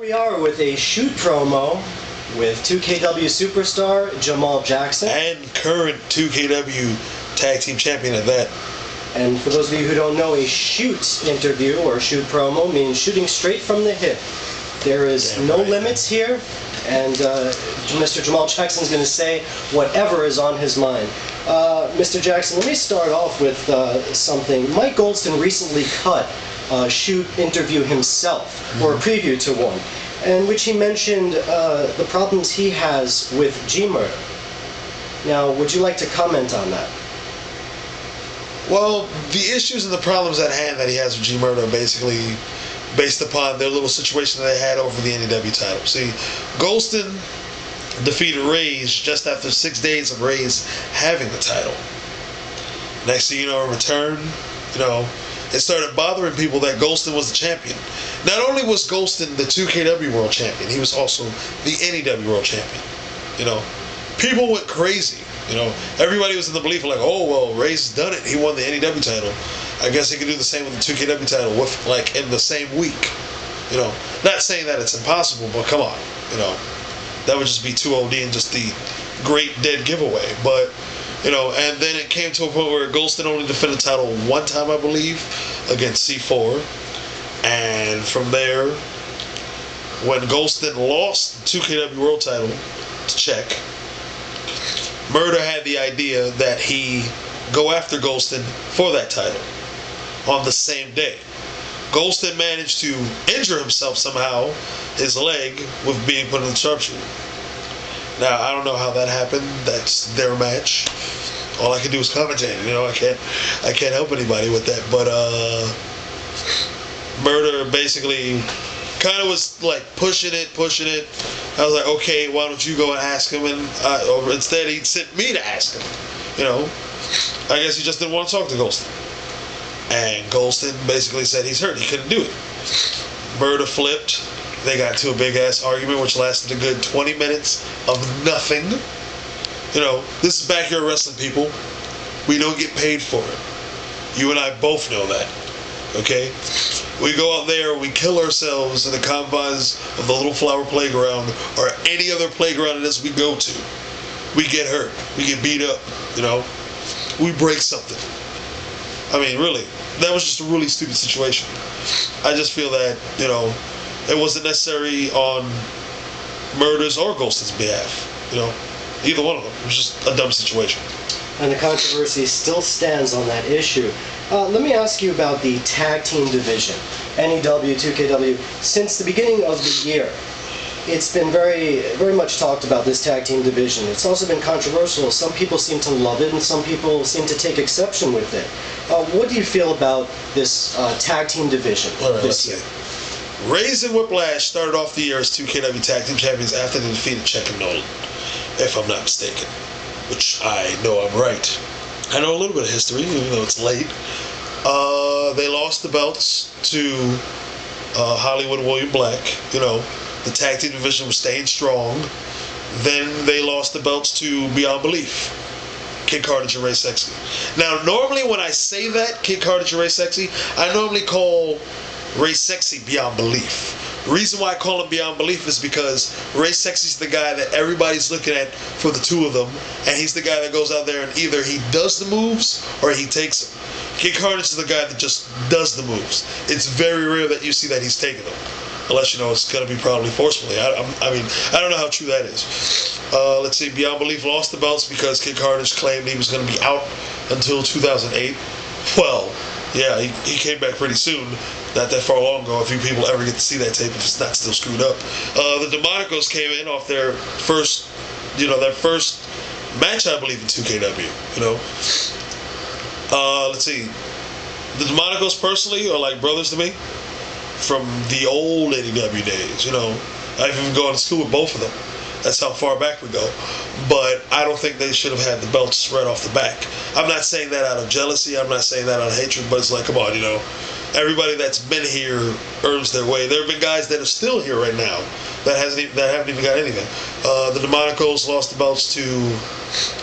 We are with a shoot promo with 2KW superstar Jamal Jackson. And current 2KW tag team champion at that. And for those of you who don't know, a shoot interview or shoot promo means shooting straight from the hip. There is no limits here, and Mr. Jamal Jackson is going to say whatever is on his mind. Mr. Jackson, let me start off with something. Mike Goldston recently cut a shoot interview himself, or a preview to one, in which he mentioned the problems he has with G-Murder. Now, would you like to comment on that? Well, the issues and the problems at hand that he has with G-Murder are basically based upon their little situation that they had over the NEW title. See, Goldston defeated Reyes just after 6 days of Reyes having the title. Next thing you know, in return, it started bothering people that Goldston was the champion. Not only was Goldston the 2KW World Champion, he was also the NEW World Champion. People went crazy. Everybody was in the belief of like, oh, well, Reyes has done it. He won the NEW title. I guess he could do the same with the 2KW title in the same week. Not saying that it's impossible, but come on. That would just be too OD and just the great dead giveaway. But, and then it came to a point where Goldston only defended the title one time, I believe, against C4. And from there, when Goldston lost the 2KW World title to Czech, Murder had the idea that he go after Goldston for that title on the same day. Goldston managed to injure himself somehow, his leg, with being put in the sharpshooter. Now, I don't know how that happened. That's their match. All I can do is commentate. I can't help anybody with that. But Murder basically kind of was like pushing it. I was like, okay, why don't you go and ask him? And instead, he sent me to ask him. I guess he just didn't want to talk to Goldston. And Goldston basically said he's hurt. He couldn't do it. Murder flipped. They got into a big-ass argument, which lasted a good 20 minutes of nothing. This is backyard wrestling, people. We don't get paid for it. You and I both know that. Okay? We go out there, we kill ourselves in the confines of the Little Flower Playground or any other playground it is we go to. We get hurt. We get beat up. We break something. I mean, really, that was just a really stupid situation. I just feel that, it wasn't necessary on Murder's or Goldston's behalf. Either one of them. It was just a dumb situation. And the controversy still stands on that issue. Let me ask you about the tag team division, NEW, 2KW. Since the beginning of the year, it's been very, very much talked about, this tag team division. It's also been controversial. Some people seem to love it, and some people seem to take exception with it. What do you feel about this tag team division this year? Reyes and Whiplash started off the year as 2KW tag team champions after they defeated Czech and Nolan, if I'm not mistaken. Which I know I'm right. I know a little bit of history, even though it's late. They lost the belts to Hollywood and William Black. The tag team division was staying strong. Then they lost the belts to Beyond Belief, Kid Carnage and Ray Sexy. Now, normally when I say that, Kid Carnage and Ray Sexy, I normally call Ray Sexy Beyond Belief. The reason why I call him Beyond Belief is because Ray Sexy's the guy that everybody's looking at for the two of them, and he's the guy that goes out there and either he does the moves or he takes them. Kid Carnage is the guy that just does the moves. It's very rare that you see that he's taking them, unless it's going to be probably forcefully. I don't know how true that is. Let's see, Beyond Belief lost the belts because Kid Carnage claimed he was going to be out until 2008. Well, yeah, he came back pretty soon. Not that far long ago. If you people ever get to see that tape, if it's not still screwed up. The Demonicos came in off their first, their first match, I believe, in 2KW. Let's see. The Demonicos personally are like brothers to me from the old NEW days. I've even gone to school with both of them. That's how far back we go. But I don't think they should have had the belts right off the back. I'm not saying that out of jealousy. I'm not saying that out of hatred. But it's like, come on, everybody that's been here earns their way. There have been guys that are still here right now that haven't even got anything. The Demonicos lost the belts to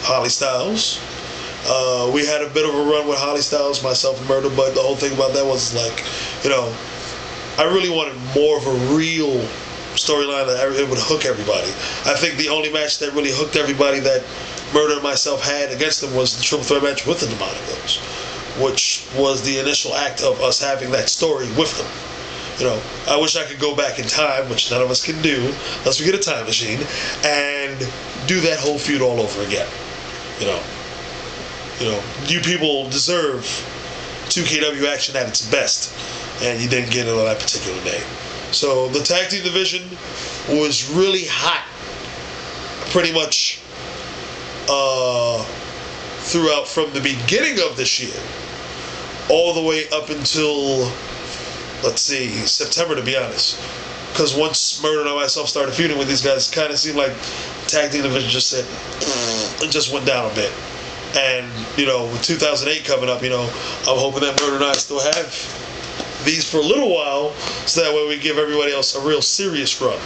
Holly Styles. We had a bit of a run with Holly Styles, myself and Murder, but the whole thing about that was like, I really wanted more of a real storyline that it would hook everybody. I think the only match that really hooked everybody that Murder and myself had against them was the triple threat match with the Demonicos, which was the initial act of us having that story with them. I wish I could go back in time, which none of us can do unless we get a time machine, and do that whole feud all over again. You people deserve 2KW action at its best, and you didn't get it on that particular day. So the tag team division was really hot, pretty much throughout from the beginning of this year, all the way up until, let's see, September, to be honest. Because once Murder and I myself started feuding with these guys, it kind of seemed like tag team division just said, it just went down a bit. And, with 2008 coming up, I'm hoping that Murder and I still have these for a little while, so that way we give everybody else a real serious run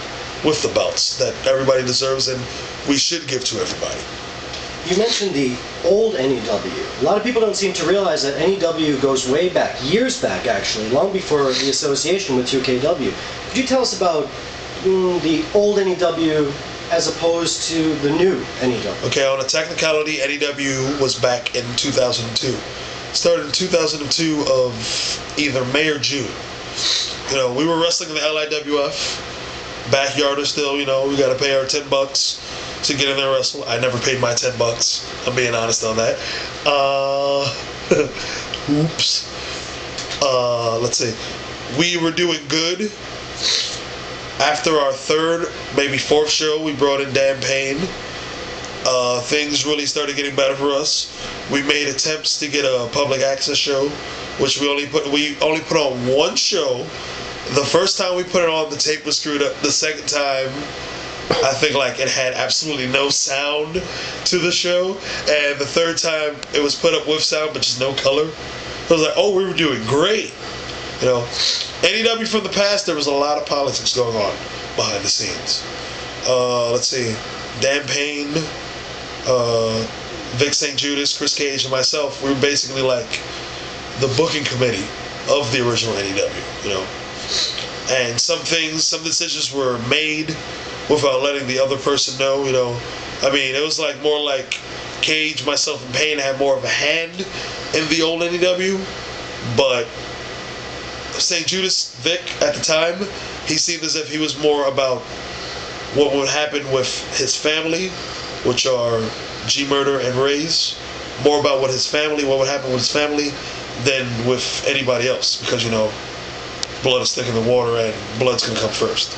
with the belts that everybody deserves and we should give to everybody. You mentioned the old NEW. A lot of people don't seem to realize that NEW goes way back, years back actually, long before the association with 2KW. Could you tell us about the old NEW as opposed to the new NEW? Okay, on a technicality, NEW was back in 2002. Started in 2002 of either May or June. We were wrestling in the LIWF. Backyarder still, we got to pay our $10 to get in there and wrestle. I never paid my $10. I'm being honest on that. Oops. Let's see. We were doing good. After our third, maybe fourth show, we brought in Dan Payne. Things really started getting better for us. We made attempts to get a public access show, which we only put on one show. The first time we put it on, the tape was screwed up. The second time, I think it had absolutely no sound to the show. And the third time, it was put up with sound, but just no color. I was like, oh, we were doing great. NEW from the past, there was a lot of politics going on behind the scenes. Let's see, Dan Payne, Vic St. Judas, Chris Cage, and myself, we were basically like the booking committee of the original NEW, And some decisions were made without letting the other person know, it was more like Cage, myself, and Payne had more of a hand in the old NEW, but St. Judas, Vic, at the time, he seemed as if he was more about what would happen with his family, which are G Murder and Ray's, more about what would happen with his family than with anybody else, because, blood is thick in the water and blood's going to come first.